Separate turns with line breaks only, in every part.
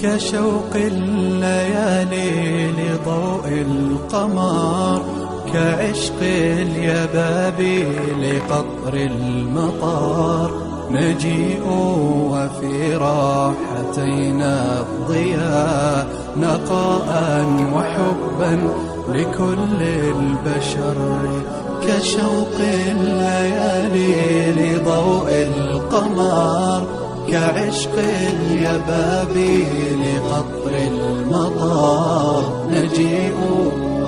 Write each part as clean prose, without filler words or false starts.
كشوق الليالي لضوء القمر، كعشق اليبابي لقطر المطار، نجيء وفي راحتينا الضياء، نقاء وحبا لكل البشر. كشوق الليالي لضوء القمر، كعشق اليبابي لقطر المطار، نجيء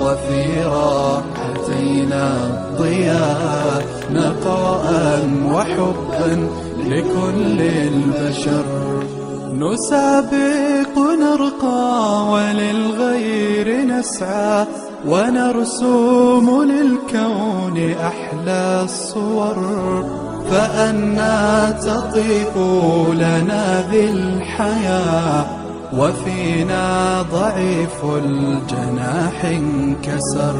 وفي راحتينا الضياء، نقاء وحبا لكل البشر. نسابق نرقى وللغير نسعى، ونرسم للكون أحلى الصور، فأنا تطيب لنا ذي الحياة، وفينا ضعيف الجناح انكسر.